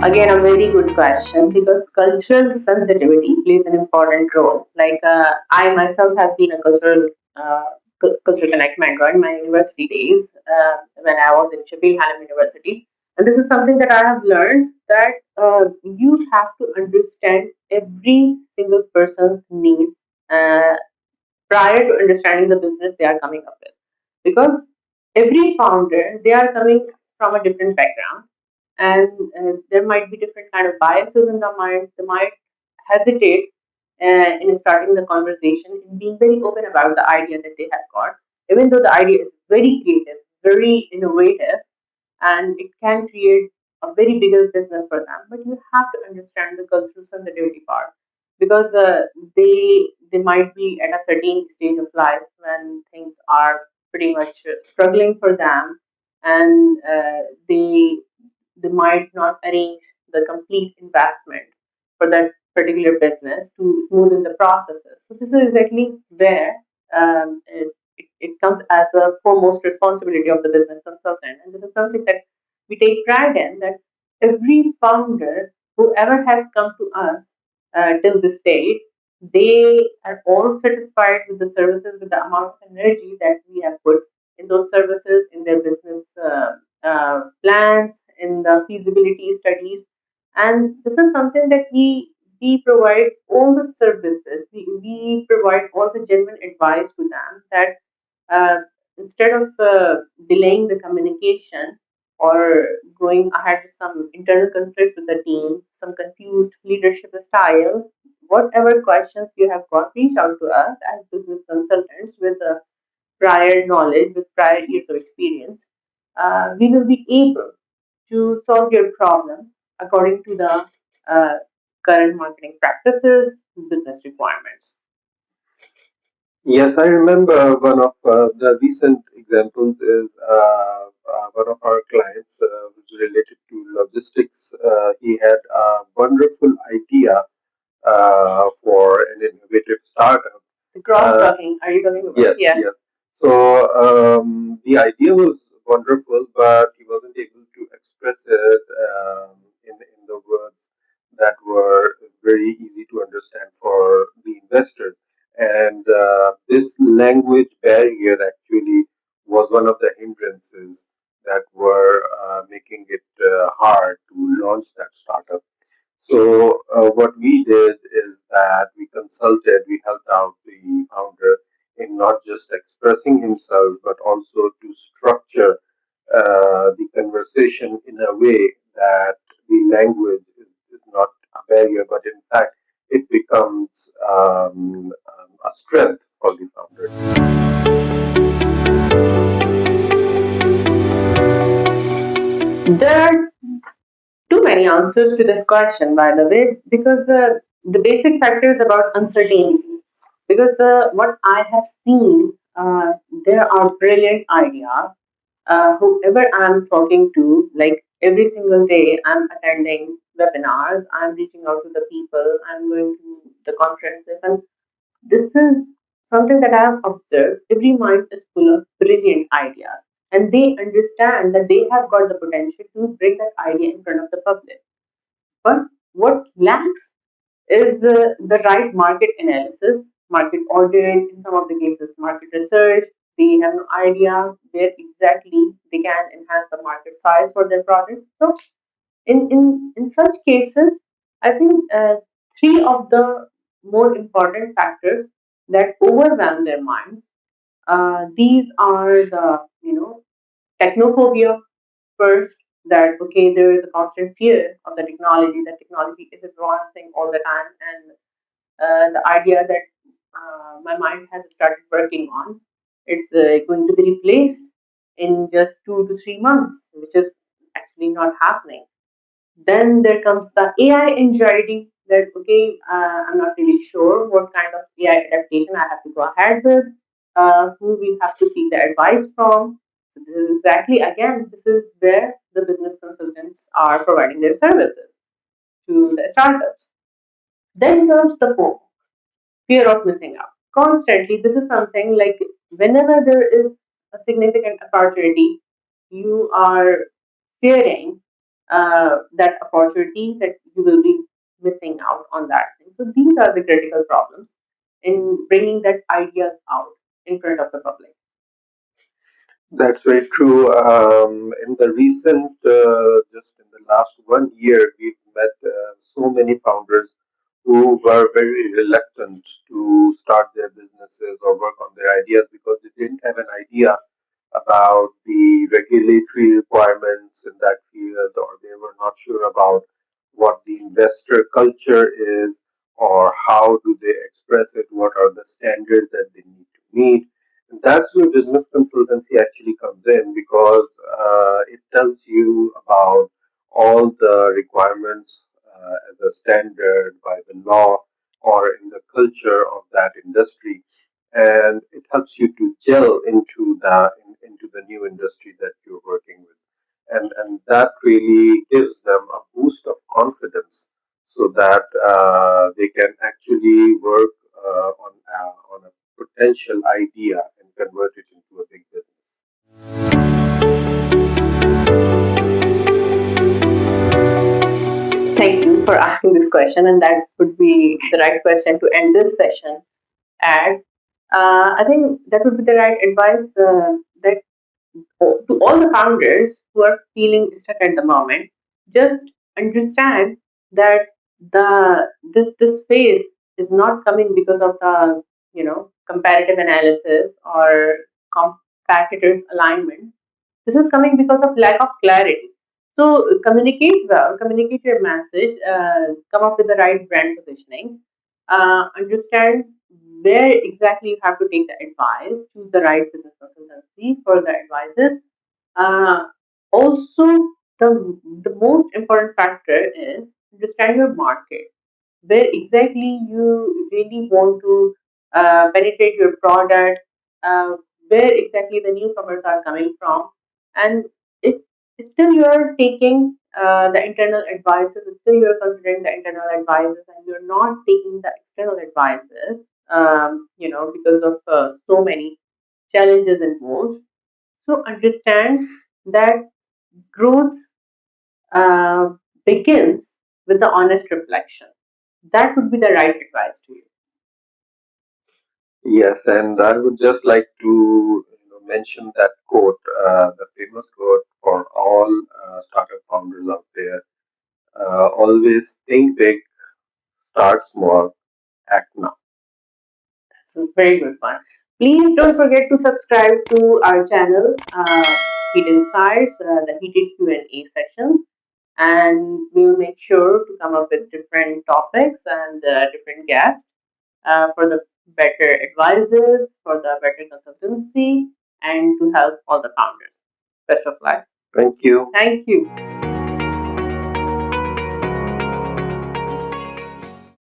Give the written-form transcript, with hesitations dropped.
Again, a very good question because cultural sensitivity plays an important role. I myself have been a cultural connect mentor in my university days when I was in Sheffield Hallam University, and this is something that I have learned that you have to understand every single person's needs uh, prior to understanding the business they are coming up with, because every founder they are coming from a different background, and there might be different kind of biases in their mind. They might hesitate in starting the conversation and being very open about the idea that they have got, even though the idea is very creative, very innovative, and it can create a very bigger business for them. But you have to understand the cultural sensitivity part, because they might be at a certain stage of life when things are pretty much struggling for them, and they might not arrange the complete investment for that particular business to smoothen the processes. So this is exactly where it comes as the foremost responsibility of the business consultant. And this is something that we take pride in, that every founder, whoever has come to us till this date, they are all satisfied with the services, with the amount of energy that we have put in those services, in their business plans, in the feasibility studies. And this is something that we provide all the services, we provide all the genuine advice to them, that uh, instead of delaying the communication or going ahead with some internal conflicts with the team, some confused leadership style, whatever questions you have got, reach out to us as business consultants with prior knowledge, with prior years of experience. We will be able to solve your problem according to the uh, current marketing practices, business requirements. Yes, I remember one of the recent examples is one of our clients, which is related to logistics. He had a wonderful idea for an innovative startup. The cross talking, are you talking about? Yes, Yeah. yes. So the idea was wonderful, but he wasn't able to express it in the words that were very easy to understand for the investors. And this language barrier actually was one of the hindrances that were making it hard to launch that startup. So what we did is that we consulted, we helped out the founder in not just expressing himself, but also to structure the conversation in a way that the language is not a barrier, but in fact it becomes a strength for the founder. There are too many answers to this question, by the way, because the basic factor is about uncertainty. Because what I have seen, there are brilliant ideas. Whoever I'm talking to, like every single day, I'm attending webinars, I'm reaching out to the people, I'm going to the conferences, and this is something that I have observed. Every mind is full of brilliant ideas, and they understand that they have got the potential to bring that idea in front of the public. But what lacks is the right market analysis, market audit, in some of the cases, market research. They have no idea where exactly they can enhance the market size for their product. So, in such cases, I think three of the more important factors that overwhelm their minds. These are the technophobia first, that okay, there is a constant fear of the technology, that technology is advancing all the time, and the idea that my mind has started working on, it's going to be replaced in just 2 to 3 months, which is actually not happening. Then there comes the AI anxiety, that okay, I'm not really sure what kind of AI adaptation I have to go ahead with, who we have to seek the advice from. So this is exactly, again, this is where the business consultants are providing their services to the startups. Then comes the FOMO, fear of missing out. Constantly, this is something like whenever there is a significant opportunity, you are fearing that opportunity that you will be missing out on that thing. So these are the critical problems in bringing that ideas out in front of the public. That's very true. In the recent, just in the last 1 year, we've met so many founders who were very reluctant to start their businesses or work on their ideas because they didn't have an idea about the regulatory requirements in that field, or they were not sure about what the investor culture is, or how do they express it, what are the standards that they need to meet. And that's where business consultancy actually comes in, because it tells you about all the requirements as a standard by the law or in the culture of that industry, and it helps you to gel into the new industry that you're working with, and that really gives them a boost of confidence so that they can actually work on a potential idea and convert it into a big business. Thank you for asking this question, and that would be the right question to end this session at. I think that would be the right advice that to all the founders who are feeling stuck at the moment. Just understand that this phase is not coming because of the comparative analysis or competitors alignment. This is coming because of lack of clarity. So communicate well, communicate your message, come up with the right brand positioning, understand where exactly you have to take the advice, choose the right business consultancy for the advices. Uh, Also, the most important factor is understand your market, where exactly you really want to penetrate your product, where exactly the newcomers are coming from, and it still you're taking the internal advices, still you're considering the internal advices, and you're not taking the external advices, because of so many challenges involved. So understand that growth uh, begins with the honest reflection. That would be the right advice to you. Yes, and I would just like to mention that quote, the famous quote for all startup founders out there: always think big, start small, act now. That's a very good one. Please don't forget to subscribe to our channel, Heat Insights, the heated Q&A sessions, and we'll make sure to come up with different topics and different guests for the better advices, for the better consultancy, and to help all the founders. Best of luck. Thank you. Thank you.